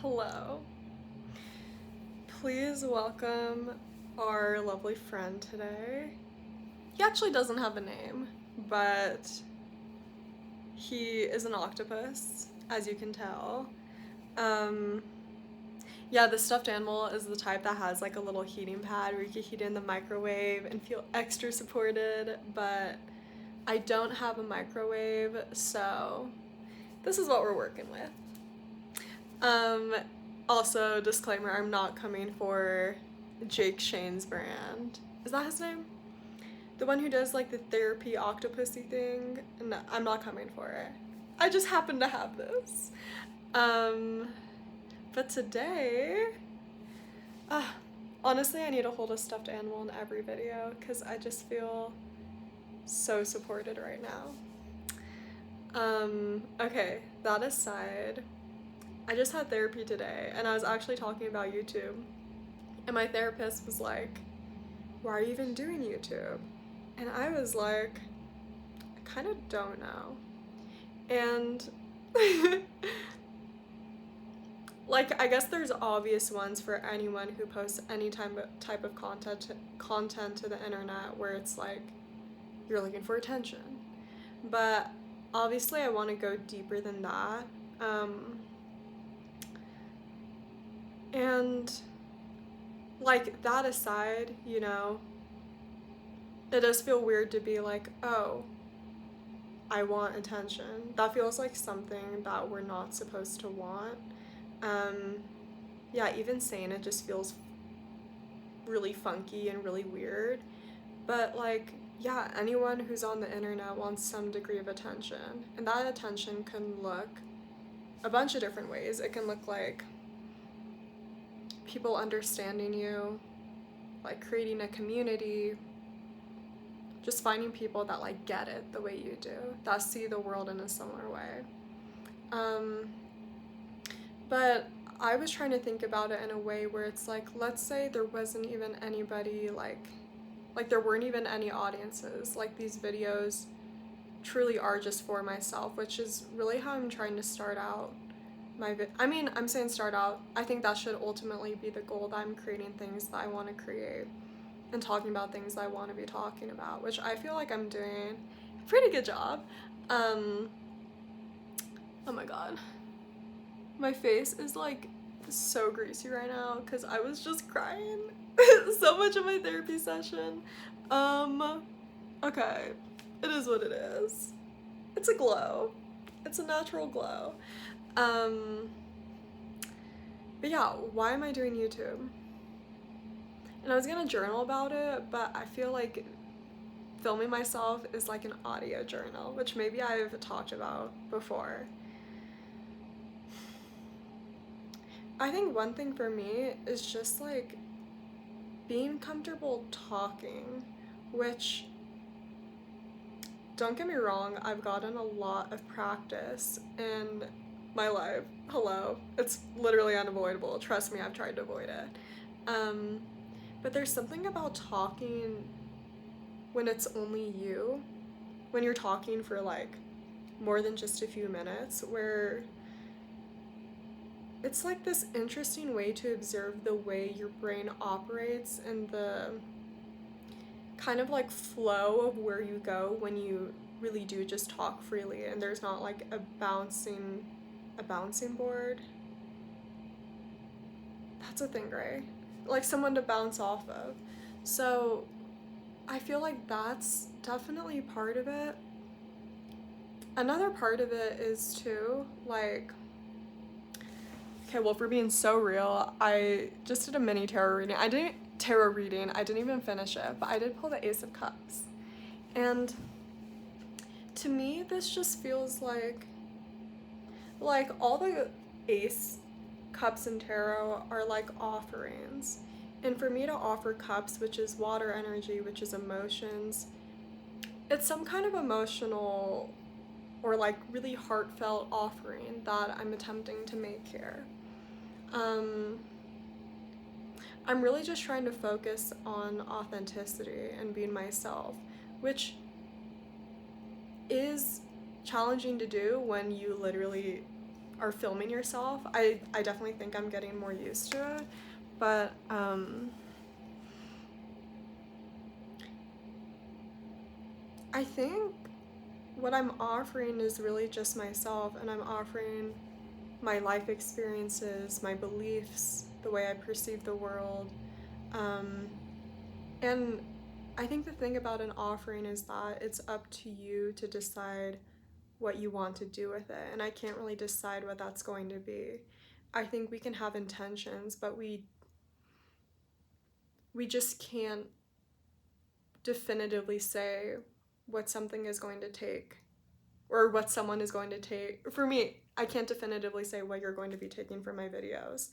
Hello. Please welcome our lovely friend today. He actually doesn't have a name, but he is an octopus, as you can tell. Um, yeah, the stuffed animal is the type that has like a little heating pad where you can heat it in the microwave and feel extra supported, but I don't have a microwave, so this is what we're working with. Um, Also, disclaimer, I'm not coming for Jake Shane's brand. Is that his name? The one who does like the therapy octopusy thing? No, I'm not coming for it. I just happen to have this. Um, but today, uh, honestly, I need to hold a stuffed animal in every video because I just feel so supported right now. Okay, that aside, I just had therapy today and I was actually talking about YouTube. And my therapist was like, "Why are you even doing YouTube?" And I was like, "I kind of don't know." And like I guess there's obvious ones for anyone who posts any type of content to the internet where it's like you're looking for attention. But obviously I want to go deeper than that. And like that aside, it does feel weird to be like, "Oh, I want attention." That feels like something that we're not supposed to want. Um, yeah, even saying it just feels really funky and really weird. But like, yeah, anyone who's on the internet wants some degree of attention. And that attention can look a bunch of different ways. It can look like people understanding you, like creating a community, just finding people that like get it the way you do, that see the world in a similar way. But I was trying to think about it in a way where it's like, let's say there wasn't even anybody like there weren't even any audiences. Like these videos truly are just for myself, which is really how I'm trying to start out I'm saying start out. I think that should ultimately be the goal, that I'm creating things that I want to create and talking about things I want to be talking about, which I feel like I'm doing a pretty good job. Oh my god. My face is like so greasy right now because I was just crying so much of my therapy session. Okay. It is what it is. It's a glow. It's a natural glow. But yeah, why am I doing YouTube? And I was gonna journal about it, but I feel like filming myself is like an audio journal, which maybe I've talked about before. I think one thing for me is just like being comfortable talking, which, don't get me wrong, I've gotten a lot of practice in my life. Hello. It's literally unavoidable. Trust me, I've tried to avoid it. But there's something about talking when it's only you, when you're talking for like more than just a few minutes, where it's like this interesting way to observe the way your brain operates and the kind of like flow of where you go when you really do just talk freely and there's not like a bouncing board. That's a thing, right? Like someone to bounce off of. So I feel like that's definitely part of it. Another part of it is too, like, okay, well, if we're being so real, I just did a mini tarot reading. I didn't even finish it, but I did pull the Ace of Cups. And to me, this just feels like all the Ace Cups in tarot are like offerings. And for me to offer cups, which is water energy, which is emotions, it's some kind of emotional or like really heartfelt offering that I'm attempting to make here. I'm really just trying to focus on authenticity and being myself, which is challenging to do when you literally are filming yourself. I definitely think I'm getting more used to it, but I think what I'm offering is really just myself, and I'm offering my life experiences, my beliefs, the way I perceive the world. Um, and I think the thing about an offering is that it's up to you to decide what you want to do with it. And I can't really decide what that's going to be. I think we can have intentions, but we just can't definitively say what something is going to take or what someone is going to take. For me, I can't definitively say what you're going to be taking from my videos.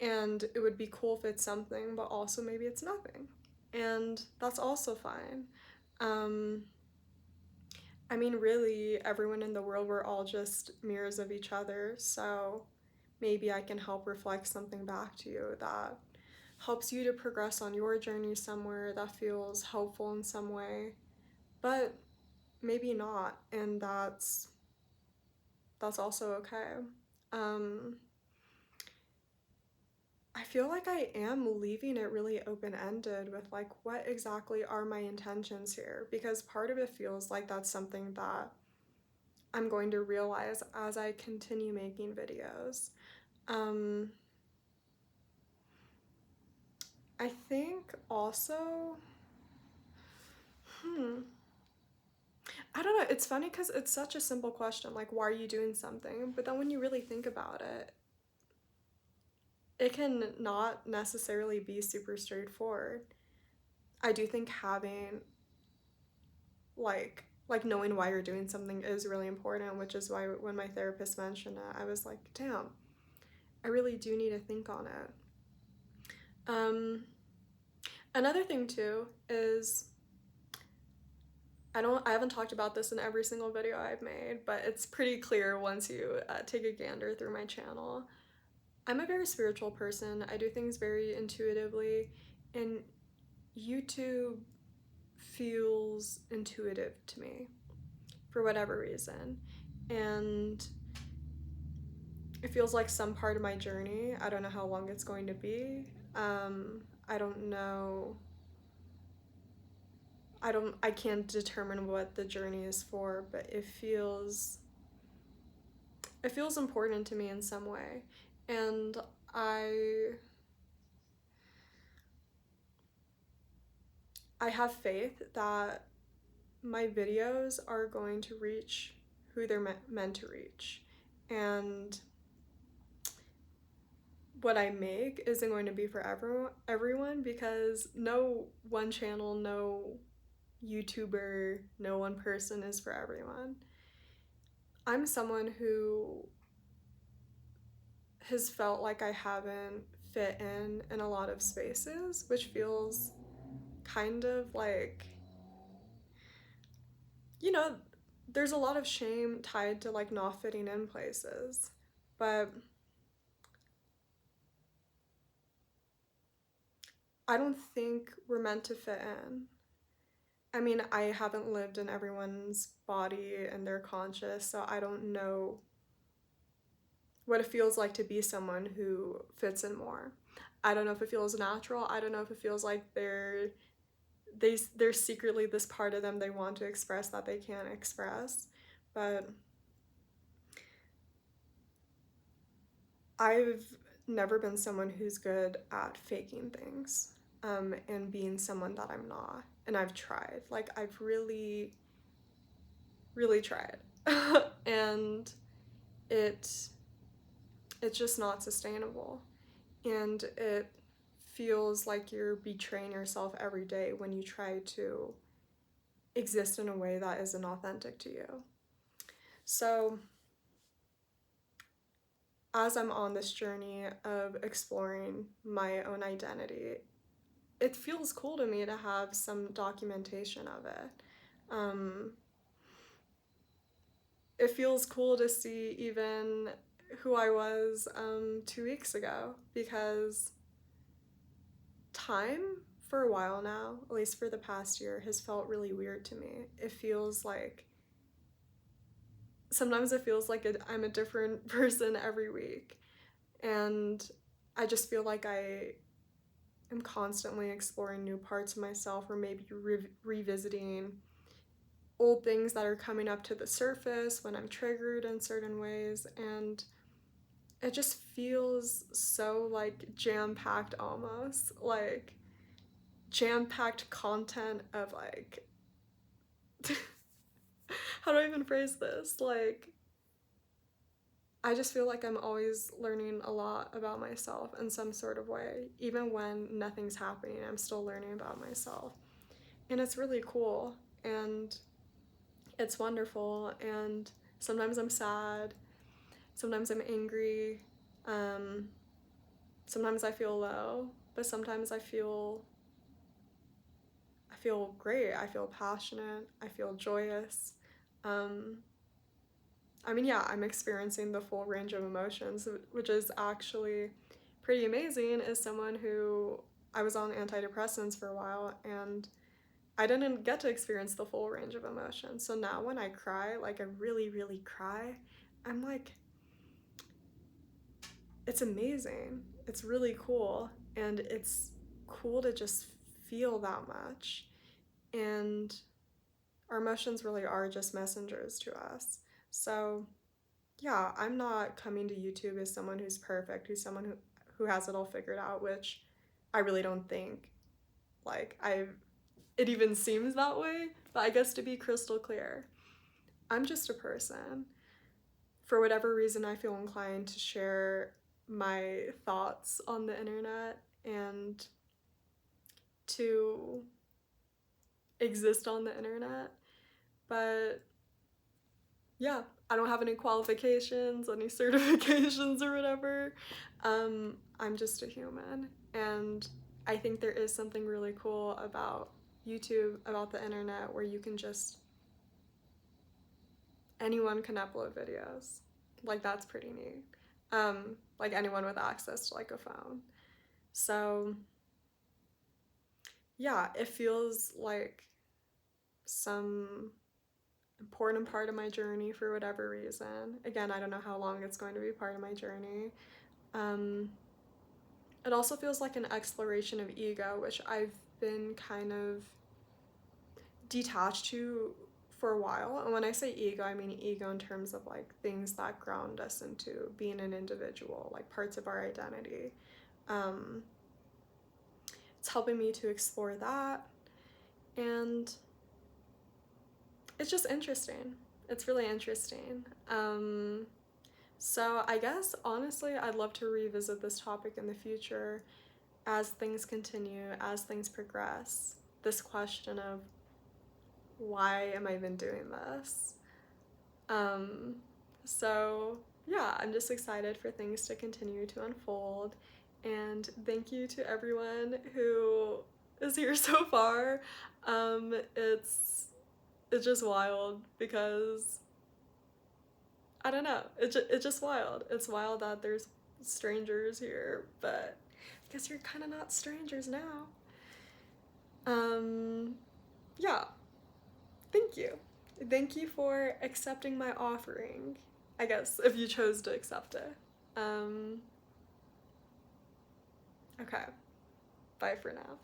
And it would be cool if it's something, but also maybe it's nothing. And that's also fine. I mean, really, everyone in the world, we're all just mirrors of each other. So maybe I can help reflect something back to you that helps you to progress on your journey somewhere, that feels helpful in some way. But maybe not, and that's also okay. Um, I feel like I am leaving it really open-ended with like what exactly are my intentions here, because part of it feels like that's something that I'm going to realize as I continue making videos. Um, I think also, hmm, I don't know, it's funny because it's such a simple question, like, why are you doing something? But then when you really think about it, it can not necessarily be super straightforward. I do think having like knowing why you're doing something is really important, which is why when my therapist mentioned it, I was like, damn, I really do need to think on it. Um, Another thing too is I haven't talked about this in every single video I've made, but it's pretty clear once you take a gander through my channel. I'm a very spiritual person. I do things very intuitively, and YouTube feels intuitive to me for whatever reason. And it feels like some part of my journey. I don't know how long it's going to be. I don't know. I can't determine what the journey is for, but it feels important to me in some way. And I I have faith that my videos are going to reach who they're meant to reach. And what I make isn't going to be for everyone, because no one channel, no YouTuber, no one person is for everyone. I'm someone who has felt like I haven't fit in a lot of spaces, which feels kind of like, you know, there's a lot of shame tied to like not fitting in places. But I don't think we're meant to fit in. I mean, I haven't lived in everyone's body and their conscious, so I don't know what it feels like to be someone who fits in more. I don't know if it feels natural. I don't know if it feels like there's secretly this part of them they want to express that they can't express. But I've never been someone who's good at faking things, and being someone that I'm not. And I've tried. Like, I've really, really tried. And it it's just not sustainable. And it feels like you're betraying yourself every day when you try to exist in a way that isn't authentic to you. So, as I'm on this journey of exploring my own identity, it feels cool to me to have some documentation of it. Um, it feels cool to see even who I was 2 weeks ago, because time for a while now, at least for the past year, has felt really weird to me. It feels like sometimes it feels like I'm a different person every week. And I just feel like I am constantly exploring new parts of myself, or maybe revisiting old things that are coming up to the surface when I'm triggered in certain ways. And it just feels so like jam-packed, almost like jam-packed content of like how do I even phrase this? Like, I just feel like I'm always learning a lot about myself in some sort of way. Even when nothing's happening, I'm still learning about myself. And it's really cool and it's wonderful. And sometimes I'm sad, sometimes I'm angry, um, sometimes I feel low, but sometimes I feel great. I feel passionate. I feel joyous. Um, I mean, yeah, I'm experiencing the full range of emotions, which is actually pretty amazing as someone who I was on antidepressants for a while and I didn't get to experience the full range of emotions. So now when I cry, like I really, really cry, I'm like, it's amazing. It's really cool. And it's cool to just feel that much. And our emotions really are just messengers to us. So yeah, I'm not coming to YouTube as someone who's perfect, who's someone who has it all figured out, which I really don't think. Like it even seems that way, but I guess to be crystal clear, I'm just a person. For whatever reason, I feel inclined to share my thoughts on the internet and to exist on the internet. But yeah, I don't have any qualifications, any certifications or whatever. I'm just a human. And I think there is something really cool about YouTube, about the internet, where you can just, anyone can upload videos. Like, that's pretty neat. Like anyone with access to like a phone. So yeah, it feels like some important part of my journey for whatever reason. Again, I don't know how long it's going to be part of my journey. Um, it also feels like an exploration of ego, which I've been kind of detached to for a while. And when I say ego, I mean ego in terms of like things that ground us into being an individual, like parts of our identity. Um, it's helping me to explore that. And it's just interesting. It's really interesting. So I guess honestly, I'd love to revisit this topic in the future as things continue, as things progress. This question of why am I even doing this? Um, so yeah, I'm just excited for things to continue to unfold. And thank you to everyone who is here so far. It's just wild because I don't know. It's just wild. It's wild that there's strangers here, but I guess you're kind of not strangers now. Um, yeah. Thank you. Thank you for accepting my offering. I guess if you chose to accept it. Um, okay. Bye for now.